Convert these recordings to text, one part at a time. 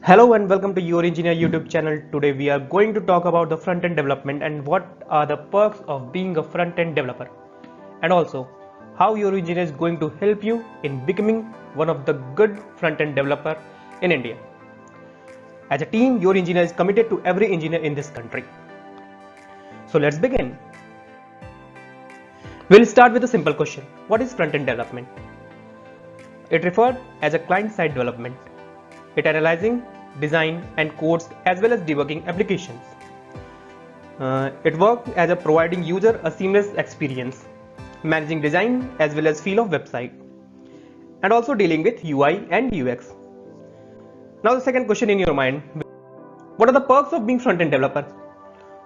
Hello and welcome to Your Engineer YouTube channel. Today we are going to talk about the front-end development and what are the perks of being a front-end developer, and also how Your Engineer is going to help you in becoming one of the good front-end developer in India. As a team, Your Engineer is committed to every engineer in this country. So let's begin. We'll start with a simple question. What is front-end development? It referred as a client-side development. It analyzing, design and codes as well as debugging applications. It works as a providing user a seamless experience, managing design as well as feel of website, and also dealing with UI and UX. Now the second question in your mind, what are the perks of being front-end developer?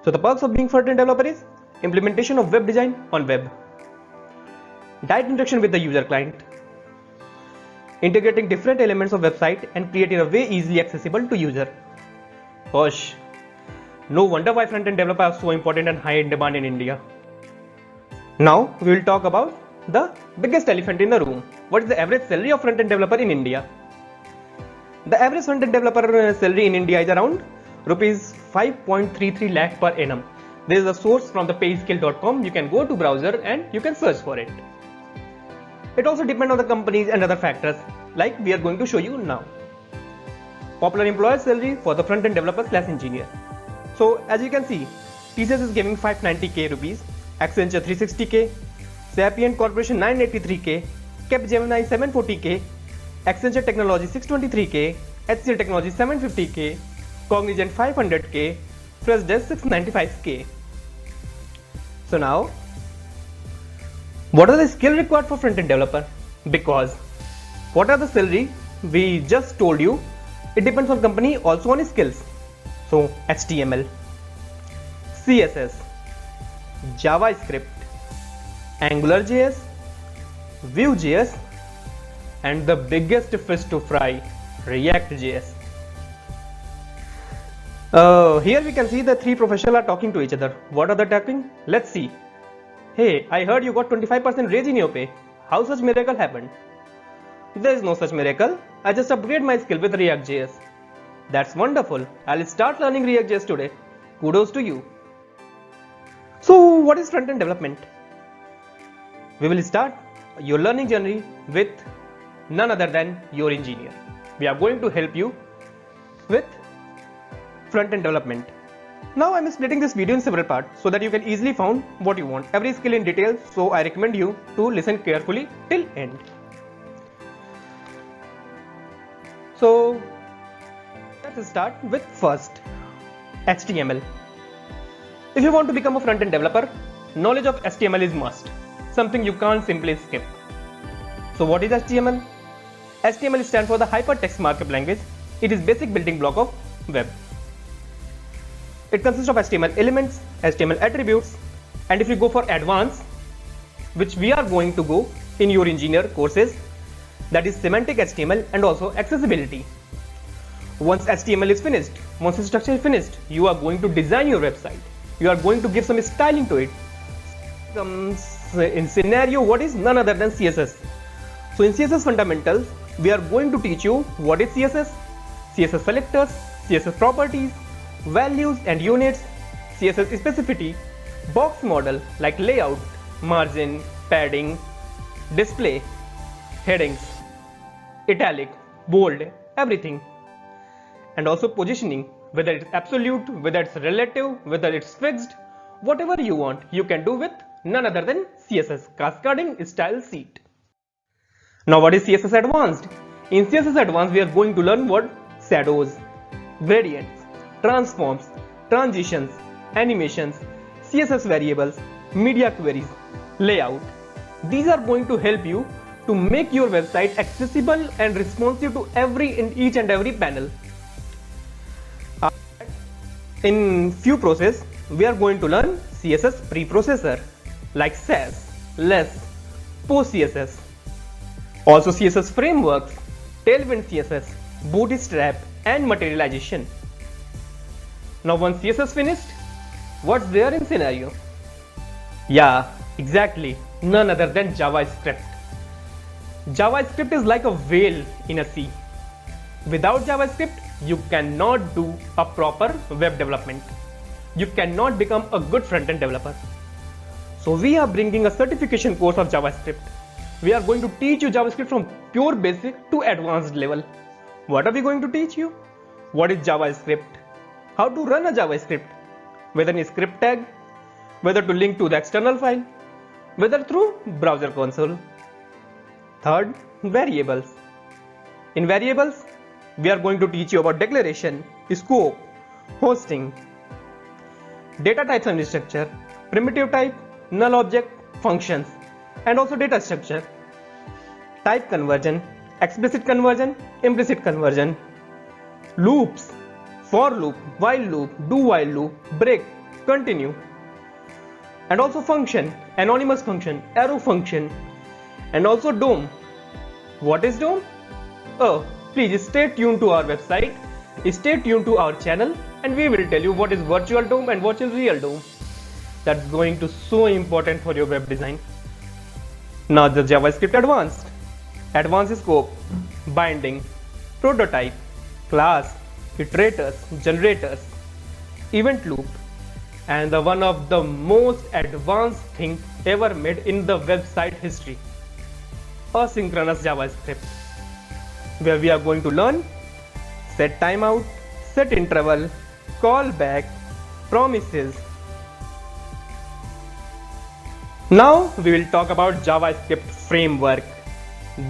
So the perks of being front-end developer is implementation of web design on web, direct interaction with the user client, integrating different elements of website and creating a way easily accessible to user. Gosh, no wonder why front-end developers are so important and high in demand in India. Now we will talk about the biggest elephant in the room. What is the average salary of front-end developer in India? The average front-end developer salary in India is around rupees 5.33 lakh per annum. There is a source from the payskill.com. You can go to browser and you can search for it. It also depends on the companies and other factors like we are going to show you now. Popular employer salary for the front-end developer / engineer. So as you can see, TCS is giving 590k rupees, Accenture 360k, Sapient Corporation 983k, Capgemini 740k, Accenture Technology 623k, HCL Technology 750k, Cognizant 500k, Freshdesk 695k. So now, what are the skills required for front-end developer? Because what are the salary we just told you, it depends on company, also on skills. So HTML, CSS, JavaScript, AngularJS, Vue.js, and the biggest fish to fry, React.js. Here we can see the three professionals are talking to each other. What are they talking? Let's see. Hey, I heard you got 25% raise in your pay. How such miracle happened? There is no such miracle. I just upgrade my skill with React.js. That's wonderful. I'll start learning React.js today. Kudos to you. So what is front-end development? We will start your learning journey with none other than Your Engineer. We are going to help you with front-end development. Now I am splitting this video in several parts so that you can easily find what you want, every skill in detail, so I recommend you to listen carefully till end. So let's start with first, HTML. If you want to become a front-end developer, knowledge of HTML is must, something you can't simply skip. So what is HTML? HTML stands for the Hypertext Markup Language. It is basic building block of web. It consists of HTML elements, HTML attributes, and if you go for advanced, which we are going to go in Your Engineer courses, that is semantic HTML and also accessibility. Once HTML is finished, once the structure is finished, you are going to design your website. You are going to give some styling to it. Comes in scenario what is none other than CSS. So in CSS fundamentals, we are going to teach you what is CSS, CSS selectors, CSS properties, values and units, CSS specificity, box model like layout, margin, padding, display, headings, italic, bold, everything, and also positioning, whether it's absolute, whether it's relative, whether it's fixed, whatever you want, you can do with none other than CSS, cascading style sheet. Now what is CSS advanced? In CSS advanced we are going to learn what shadows, gradients, transforms, transitions, animations, CSS variables, media queries, layout. These are going to help you to make your website accessible and responsive to each and every panel. In few process, we are going to learn CSS preprocessor like Sass, Less, PostCSS. Also CSS frameworks, Tailwind CSS, Bootstrap and Materialization. Now once CSS finished, what's there in scenario? Yeah, exactly, none other than JavaScript. JavaScript is like a whale in a sea. Without JavaScript, you cannot do a proper web development. You cannot become a good front-end developer. So we are bringing a certification course of JavaScript. We are going to teach you JavaScript from pure basic to advanced level. What are we going to teach you? What is JavaScript? How to run a JavaScript? Whether in script tag, whether to link to the external file, whether through browser console. Third, variables. In variables, we are going to teach you about declaration, scope, hosting, data types and structure, primitive type, null object, functions, and also data structure, type conversion, explicit conversion, implicit conversion, loops, for loop, while loop, do while loop, break, continue, and also function, anonymous function, arrow function, and also DOM. What is DOM? Oh, please stay tuned to our website, stay tuned to our channel, and we will tell you what is virtual DOM and what is real DOM. That's going to so important for your web design. Now the JavaScript advanced. Advanced scope, binding, prototype, class, iterators, generators, event loop, and the one of the most advanced thing ever made in the website history, asynchronous JavaScript, where we are going to learn set timeout, set interval, callback, promises. Now we will talk about JavaScript framework.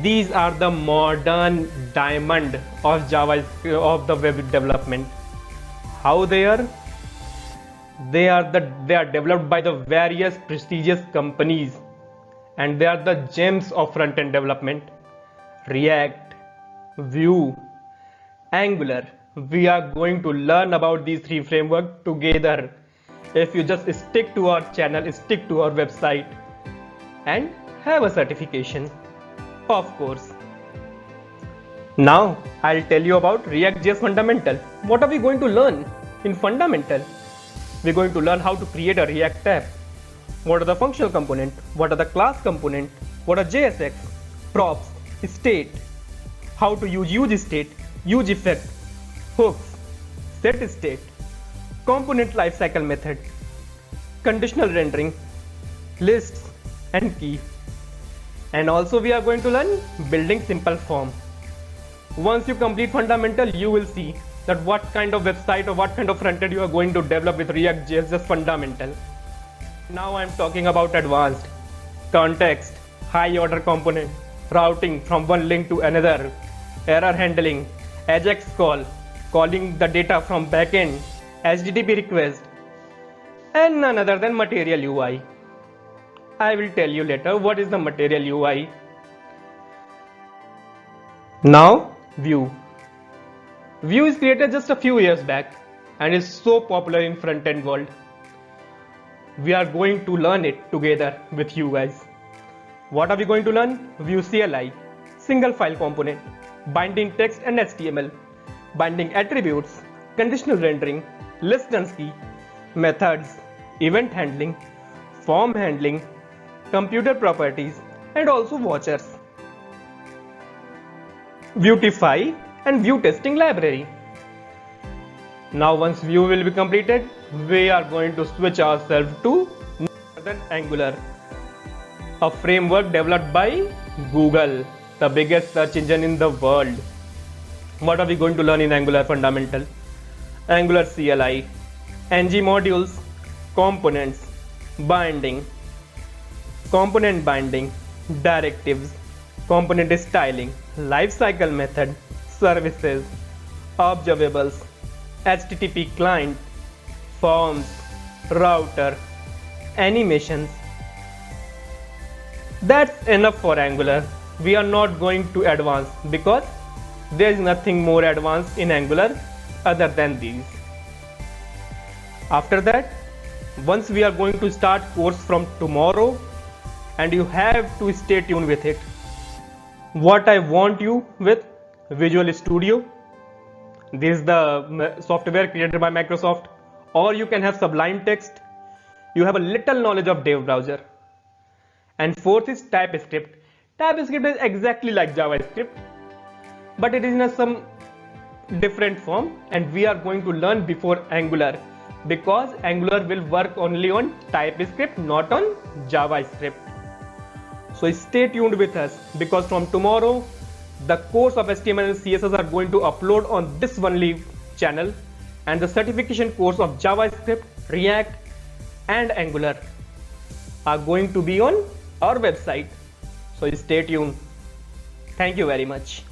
These are the modern diamond of JavaScript of the web development. How they are? They are developed by the various prestigious companies, and they are the gems of front-end development. React, Vue, Angular. We are going to learn about these three frameworks together. If you just stick to our channel, stick to our website, and have a certification. Of course. Now I'll tell you about React.js fundamental. What are we going to learn in fundamental? We're going to learn how to create a React tab. What are the functional component? What are the class component? What are JSX, props, state? How to use state, use effect, hooks, set state, component lifecycle method, conditional rendering, lists, and key. And also we are going to learn building simple form. Once you complete fundamental, you will see that what kind of website or what kind of frontend you are going to develop with React.js, just fundamental. Now I am talking about advanced, context, high order component, routing from one link to another, error handling, AJAX call, calling the data from backend, HTTP request, and none other than Material UI. I will tell you later what is the Material UI. Now Vue. Vue is created just a few years back and is so popular in front-end world. We are going to learn it together with you guys. What are we going to learn? Vue CLI, single file component, binding text and HTML, binding attributes, conditional rendering, list and key, methods, event handling, form handling, computer properties, and also watchers. Vuetify and Vue testing library. Now once Vue will be completed, we are going to switch ourselves to Angular, a framework developed by Google, the biggest search engine in the world. What are we going to learn in Angular fundamental? Angular CLI, ng modules, components, binding, component binding, directives, component styling, lifecycle method, services, observables, HTTP client, forms, router, animations. That's enough for Angular. We are not going to advance because there is nothing more advanced in Angular other than these. After that, once we are going to start course from tomorrow, and you have to stay tuned with it. What I want you with Visual Studio. This is the software created by Microsoft, or you can have Sublime Text. You have a little knowledge of Dev browser. And fourth is TypeScript. TypeScript is exactly like JavaScript, but it is in some different form, and we are going to learn before Angular, because Angular will work only on TypeScript, not on JavaScript. So stay tuned with us, because from tomorrow the course of HTML and CSS are going to upload on this only channel, and the certification course of JavaScript, React and Angular are going to be on our website. So stay tuned. Thank you very much.